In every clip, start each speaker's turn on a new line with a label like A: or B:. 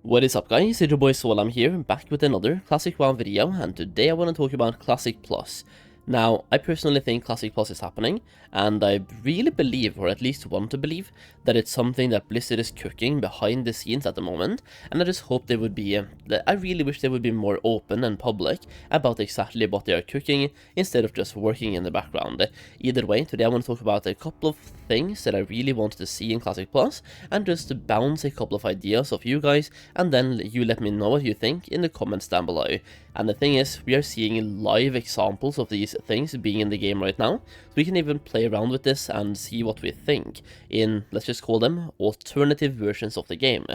A: What is up guys, it's your boy Solheim here, back with another Classic WoW video, and today I want to talk about Classic Plus. Now, I personally think Classic Plus is happening, and I really believe, or at least want to believe, that it's something that Blizzard is cooking behind the scenes at the moment, and I just hope they would be, I really wish they would be more open and public about exactly what they are cooking, instead of just working in the background. Either way, today I want to talk about a couple of things that I really wanted to see in Classic Plus, and just to bounce a couple of ideas of you guys, and then you let me know what you think in the comments down below. And the thing is, we are seeing live examples of these things being in the game right now, so we can even play around with this and see what we think in, let's just call them, alternative versions of the game.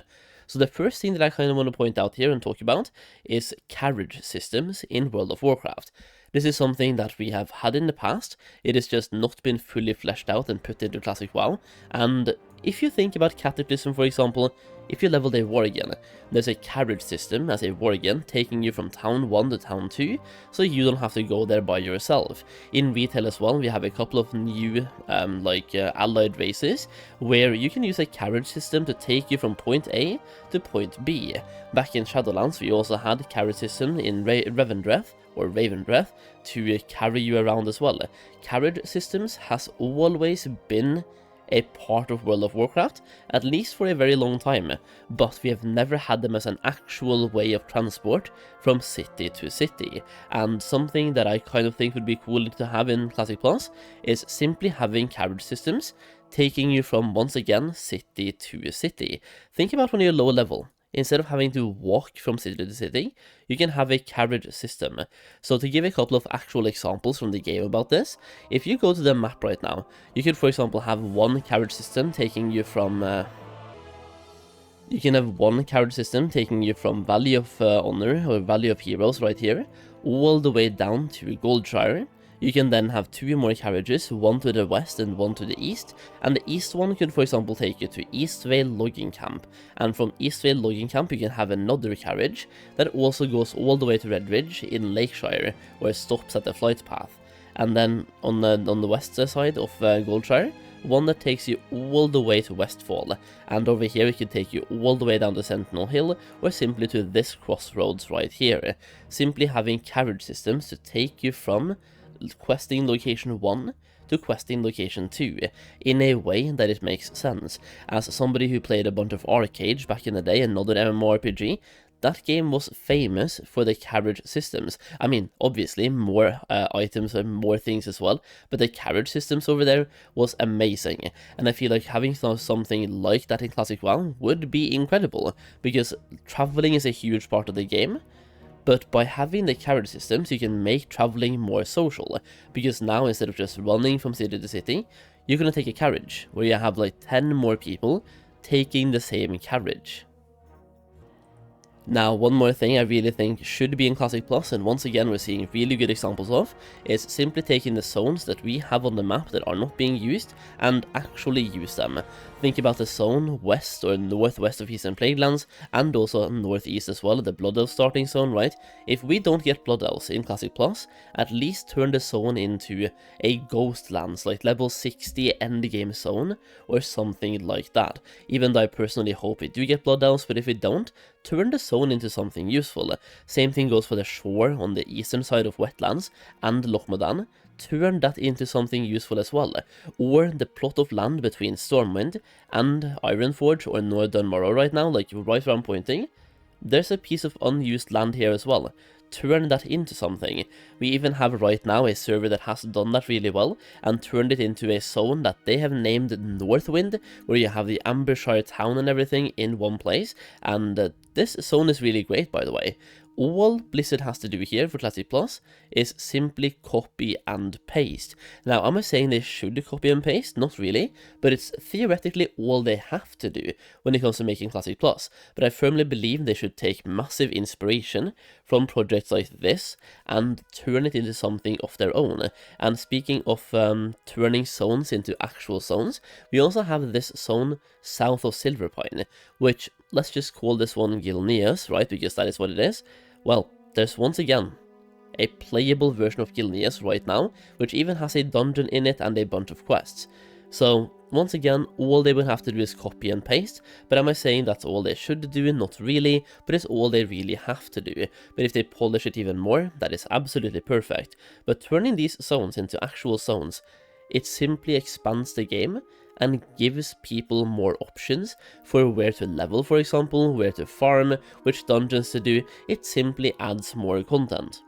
A: So the first thing that I kind of want to point out here and talk about is carriage systems in World of Warcraft. This is something that we have had in the past, it has just not been fully fleshed out and put into Classic WoW, and if you think about Cataclysm for example, if you leveled a Worgen, there's a carriage system as a Worgen taking you from town 1 to town 2, so you don't have to go there by yourself. In retail as well, we have a couple of new allied races, where you can use a carriage system to take you from point A to point B. Back in Shadowlands we also had a carriage system in Ravendreth to carry you around as well. Carriage systems has always been a part of World of Warcraft, at least for a very long time, but we have never had them as an actual way of transport from city to city. And something that I kind of think would be cool to have in Classic Plus is simply having carriage systems taking you from, once again, city to city. Think about when you're low level. Instead of having to walk from city to city, you can have a carriage system. So to give a couple of actual examples from the game about this, if you go to the map right now, you could for example have one carriage system taking you from Valley of Honor or Valley of Heroes right here, all the way down to Goldshire. You can then have two more carriages, one to the west and one to the east, and the east one could for example take you to Eastvale Logging Camp, and from Eastvale Logging Camp you can have another carriage that also goes all the way to Redridge in Lakeshire, where it stops at the flight path. And then on the west side of Goldshire, one that takes you all the way to Westfall, and over here it can take you all the way down to Sentinel Hill, or simply to this crossroads right here. Simply having carriage systems to take you from questing location 1 to questing location 2 in a way that it makes sense. As somebody who played a bunch of Arcade back in the day, another MMORPG, that game was famous for the carriage systems. I mean, obviously more items and more things as well, but the carriage systems over there was amazing, and I feel like having something like that in Classic WoW would be incredible, because traveling is a huge part of the game. But by having the carriage systems, you can make traveling more social, because now instead of just running from city to city, you're gonna take a carriage, where you have like 10 more people taking the same carriage. Now, one more thing I really think should be in Classic Plus, and once again we're seeing really good examples of, is simply taking the zones that we have on the map that are not being used, and actually use them. Think about the zone west or northwest of Eastern Plaguelands, and also northeast as well, the Blood Elves starting zone, right? If we don't get Blood Elves in Classic Plus, at least turn the zone into a Ghostlands, like level 60 endgame zone, or something like that. Even though I personally hope we do get Blood Elves, but if we don't, turn the zone into something useful. Same thing goes for the shore on the eastern side of Wetlands and Loch Modan. Turn that into something useful as well. Or the plot of land between Stormwind and Ironforge or Northern Morrow right now, like right where I'm pointing. There's a piece of unused land here as well. Turn that into something. We even have right now a server that has done that really well and turned it into a zone that they have named Northwind, where you have the Ambershire town and everything in one place, and this zone is really great, by the way. All Blizzard has to do here for Classic Plus is simply copy and paste. Now, am I saying they should copy and paste? Not really, but it's theoretically all they have to do when it comes to making Classic Plus. But I firmly believe they should take massive inspiration from projects like this and turn it into something of their own. And speaking of turning zones into actual zones, we also have this zone south of Silverpine, which, let's just call this one Gilneas, right, because that is what it is. Well, there's once again a playable version of Gilneas right now, which even has a dungeon in it and a bunch of quests. So once again, all they would have to do is copy and paste, but am I saying that's all they should do? Not really, but it's all they really have to do. But if they polish it even more, that is absolutely perfect. But turning these zones into actual zones, it simply expands the game and gives people more options for where to level, for example, where to farm, which dungeons to do. It simply adds more content.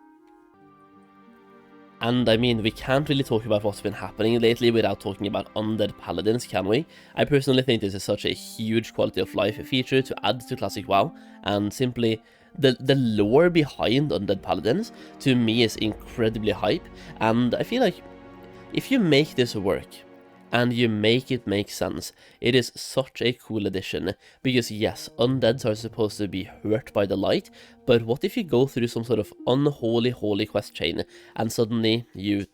A: And I mean, we can't really talk about what's been happening lately without talking about undead paladins, can we? I personally think this is such a huge quality of life feature to add to Classic WoW, and simply the lore behind undead paladins to me is incredibly hype, and I feel like if you make this work, and you make it make sense, it is such a cool addition, because yes, undeads are supposed to be hurt by the light, but what if you go through some sort of unholy holy quest chain, and suddenly you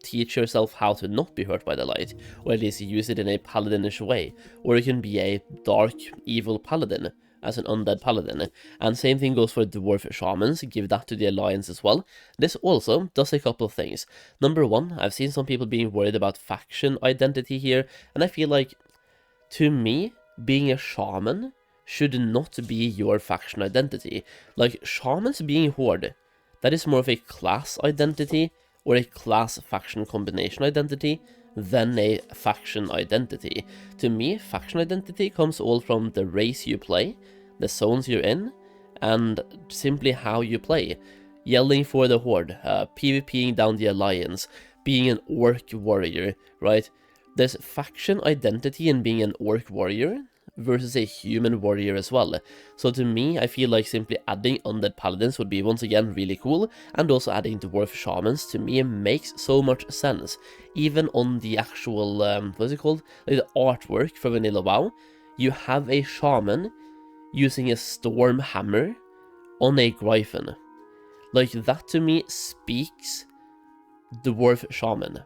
A: teach yourself how to not be hurt by the light, or at least use it in a paladinish way, or you can be a dark, evil paladin, as an undead paladin, and same thing goes for dwarf shamans, give that to the alliance as well. This also does a couple of things. Number one, I've seen some people being worried about faction identity here, and I feel like, to me, being a shaman should not be your faction identity. Like, shamans being horde, that is more of a class identity, or a class-faction combination identity, than a faction identity. To me, faction identity comes all from the race you play, the zones you're in, and simply how you play. Yelling for the horde, PvPing down the alliance, being an orc warrior, right? There's faction identity in being an orc warrior versus a human warrior as well. So to me, I feel like simply adding undead paladins would be once again really cool, and also adding dwarf shamans to me makes so much sense. Even on the actual, what is it called? Like the artwork for Vanilla WoW, you have a shaman using a storm hammer on a griffin. Like, that to me speaks dwarf shaman.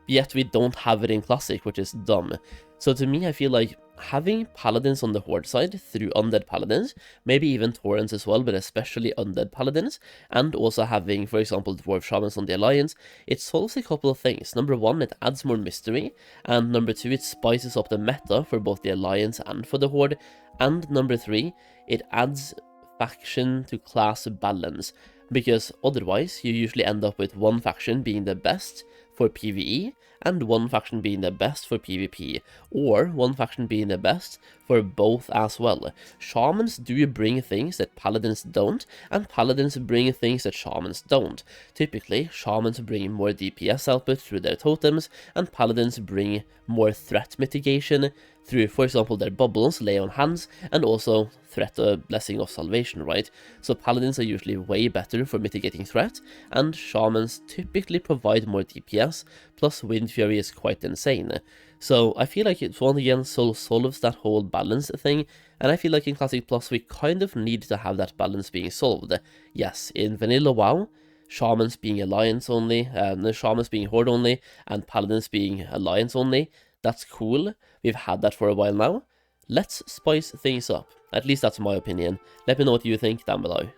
A: Yet we don't have it in Classic, which is dumb. So to me, I feel like having paladins on the horde side through undead paladins, maybe even Taurens as well, but especially undead paladins, and also having, for example, dwarf shamans on the alliance, it solves a couple of things. Number one, it adds more mystery, and number two, it spices up the meta for both the alliance and for the horde, and number three, it adds faction to class balance, because otherwise you usually end up with one faction being the best for PvE, and one faction being the best for PvP, or one faction being the best for both as well. Shamans do bring things that paladins don't, and paladins bring things that shamans don't. Typically, shamans bring more DPS output through their totems, and paladins bring more threat mitigation through, for example, their bubbles, lay on hands, and also threat blessing of salvation, right? So paladins are usually way better for mitigating threat, and shamans typically provide more DPS, plus Wind Fury is quite insane. So I feel like it once again solves that whole balance thing, and I feel like in Classic Plus we kind of need to have that balance being solved. Yes, in Vanilla WoW, shamans being alliance only, shamans being horde only, and paladins being alliance only, that's cool. We've had that for a while now. Let's spice things up. At least that's my opinion. Let me know what you think down below.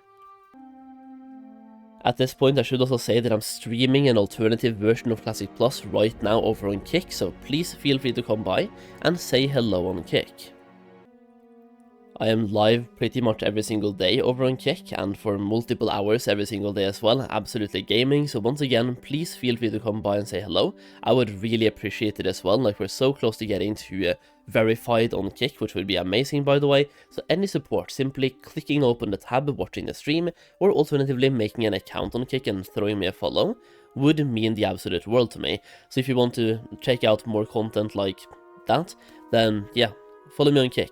A: At this point, I should also say that I'm streaming an alternative version of Classic Plus right now over on Kick, so please feel free to come by and say hello on Kick. I am live pretty much every single day over on Kick, and for multiple hours every single day as well, absolutely gaming, so once again, please feel free to come by and say hello. I would really appreciate it as well, like we're so close to getting to verified on Kick, which would be amazing by the way, so any support, simply clicking open the tab, watching the stream, or alternatively making an account on Kick and throwing me a follow, would mean the absolute world to me. So if you want to check out more content like that, then yeah, follow me on Kick.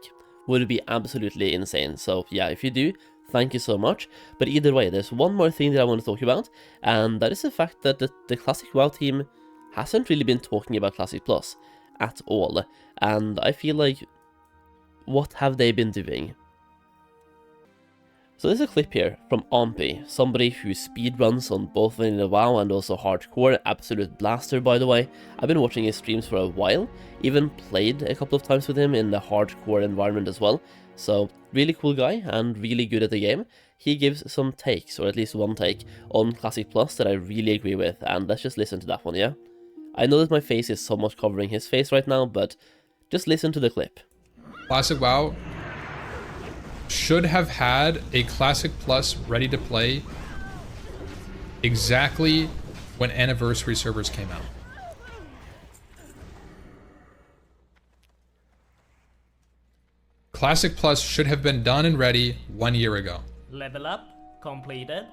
A: Would be absolutely insane. So yeah, if you do, thank you so much. But either way, there's one more thing that I want to talk about, and that is the fact that the Classic WoW team hasn't really been talking about Classic Plus at all. And I feel like, what have they been doing? So there's a clip here from Ompy, somebody who speedruns on both Vanilla WoW and also Hardcore, absolute blaster by the way. I've been watching his streams for a while, even played a couple of times with him in the Hardcore environment as well. So really cool guy and really good at the game. He gives some takes, or at least one take, on Classic Plus that I really agree with, and let's just listen to that one, yeah? I know that my face is somewhat covering his face right now, but just listen to the clip.
B: Classic WoW should have had a Classic Plus ready to play exactly when Anniversary servers came out. Classic Plus should have been done and ready 1 year ago.
C: Level up completed.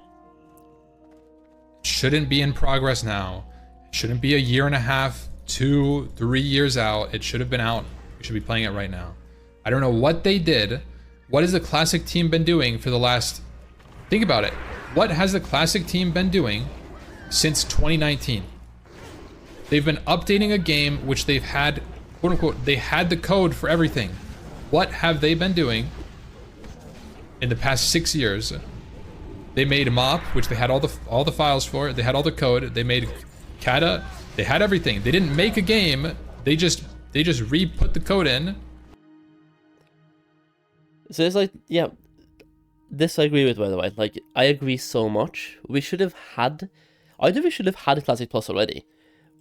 B: Shouldn't be in progress now. Shouldn't be a year and a half, 2, 3 years out. It should have been out. We should be playing it right now. I don't know what they did. What has the Classic team been doing for the last... Think about it. What has the Classic team been doing since 2019? They've been updating a game which they've had, quote unquote, they had the code for everything. What have they been doing in the past 6 years? They made MOP, which they had all the files for. They had all the code. They made Kata. They had everything. They didn't make a game. They just re-put the code in.
A: So it's like, yeah, this I agree with, by the way. Like, I agree so much. We should have had, either we should have had Classic Plus already,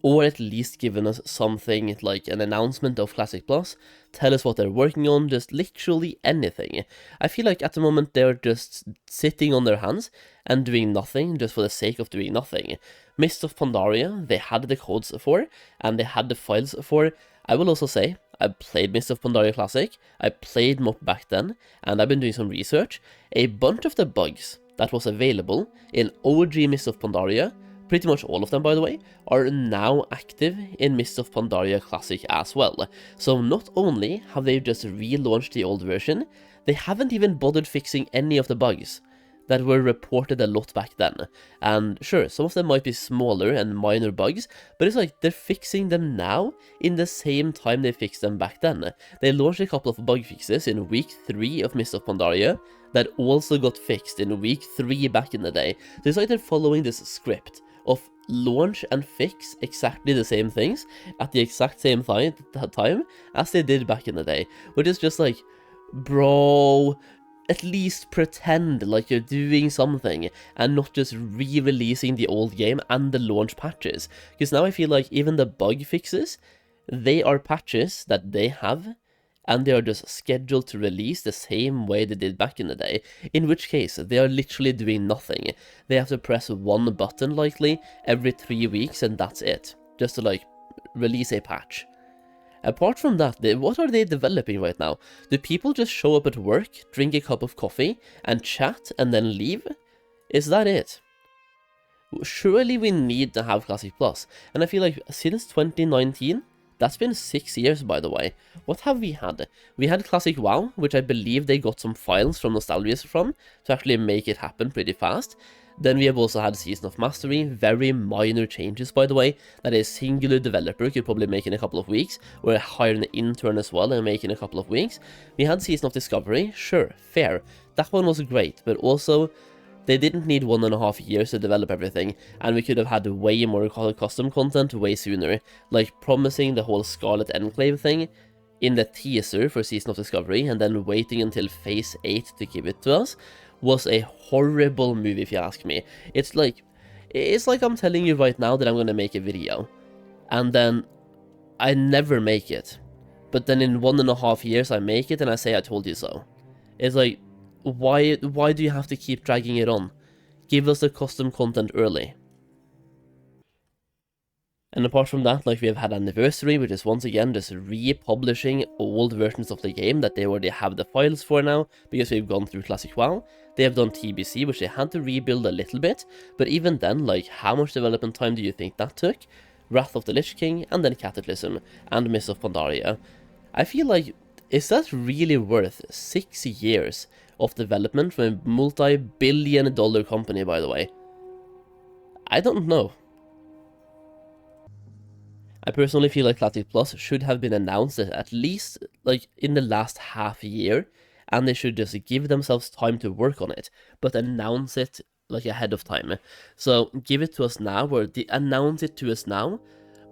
A: or at least given us something like an announcement of Classic Plus, tell us what they're working on, just literally anything. I feel like at the moment they're just sitting on their hands and doing nothing just for the sake of doing nothing. Mist of Pandaria, they had the codes for, and they had the files for. I will also say, I played Mist of Pandaria Classic, I played MOP back then, and I've been doing some research. A bunch of the bugs that was available in OG Mist of Pandaria, pretty much all of them by the way, are now active in Mist of Pandaria Classic as well. So not only have they just relaunched the old version, they haven't even bothered fixing any of the bugs that were reported a lot back then. And sure, some of them might be smaller and minor bugs, but it's like they're fixing them now in the same time they fixed them back then. They launched a couple of bug fixes in week 3 of Mist of Pandaria that also got fixed in week 3 back in the day. So it's like they're following this script of launch and fix exactly the same things at the exact same time as they did back in the day, which is just like, bro, at least pretend like you're doing something and not just re-releasing the old game and the launch patches. Because now I feel like even the bug fixes, they are patches that they have, and they are just scheduled to release the same way they did back in the day, in which case they are literally doing nothing. They have to press one button likely every 3 weeks and that's it, just to like release a patch. Apart from that, what are they developing right now? Do people just show up at work, drink a cup of coffee, and chat, and then leave? Is that it? Surely we need to have Classic Plus, and I feel like since 2019, that's been 6 years by the way, what have we had? We had Classic WoW, which I believe they got some files from Nostalgius from, to actually make it happen pretty fast. Then we have also had Season of Mastery, very minor changes by the way, that a singular developer could probably make in a couple of weeks, or hire an intern as well and make in a couple of weeks. We had Season of Discovery, sure, fair, that one was great, but also they didn't need 1.5 years to develop everything, and we could have had way more custom content way sooner, like promising the whole Scarlet Enclave thing in the teaser for Season of Discovery, and then waiting until Phase 8 to give it to us, was a horrible move if you ask me. It's like I'm telling you right now that I'm gonna make a video, and then I never make it, but then in 1.5 years I make it and I say I told you so. It's like, why do you have to keep dragging it on? Give us the custom content early. And apart from that, like, we have had Anniversary, which is once again just republishing old versions of the game that they already have the files for now, because we've gone through Classic WoW. They have done TBC, which they had to rebuild a little bit, but even then, like, how much development time do you think that took? Wrath of the Lich King, and then Cataclysm, and Mist of Pandaria. I feel like, is that really worth 6 years of development from a multi-billion-dollar company, by the way? I don't know. I personally feel like Classic Plus should have been announced at least like in the last half year, and they should just give themselves time to work on it, but announce it like ahead of time. So give it to us now, or announce it to us now,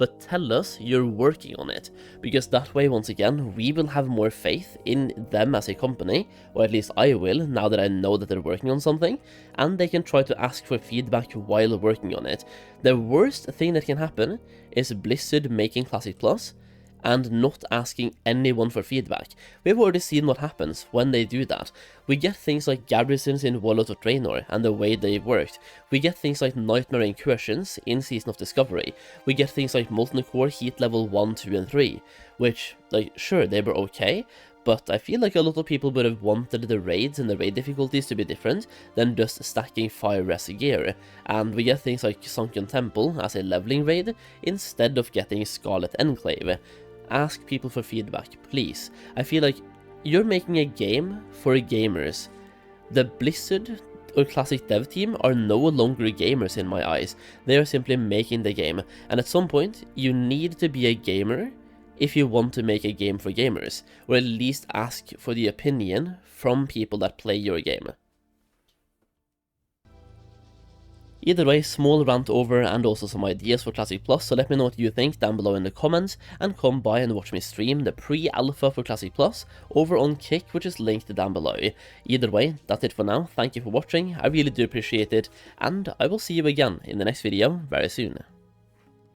A: but tell us you're working on it, because that way, once again, we will have more faith in them as a company, or at least I will, now that I know that they're working on something, and they can try to ask for feedback while working on it. The worst thing that can happen is Blizzard making Classic Plus and not asking anyone for feedback. We've already seen what happens when they do that. We get things like garrisons in Warlords of Draenor and the way they worked. We get things like Nightmare Incursions in Season of Discovery. We get things like Molten Core Heat level 1, 2 and 3, which, like, sure, they were okay, but I feel like a lot of people would have wanted the raids and the raid difficulties to be different than just stacking fire res gear, and we get things like Sunken Temple as a leveling raid instead of getting Scarlet Enclave. Ask people for feedback, please. I feel like you're making a game for gamers. The Blizzard or Classic dev team are no longer gamers in my eyes. They are simply making the game, and at some point you need to be a gamer if you want to make a game for gamers, or at least ask for the opinion from people that play your game. Either way, small rant over and also some ideas for Classic Plus, so let me know what you think down below in the comments, and come by and watch me stream the pre-alpha for Classic Plus over on Kick, which is linked down below. Either way, that's it for now. Thank you for watching, I really do appreciate it, and I will see you again in the next video very soon.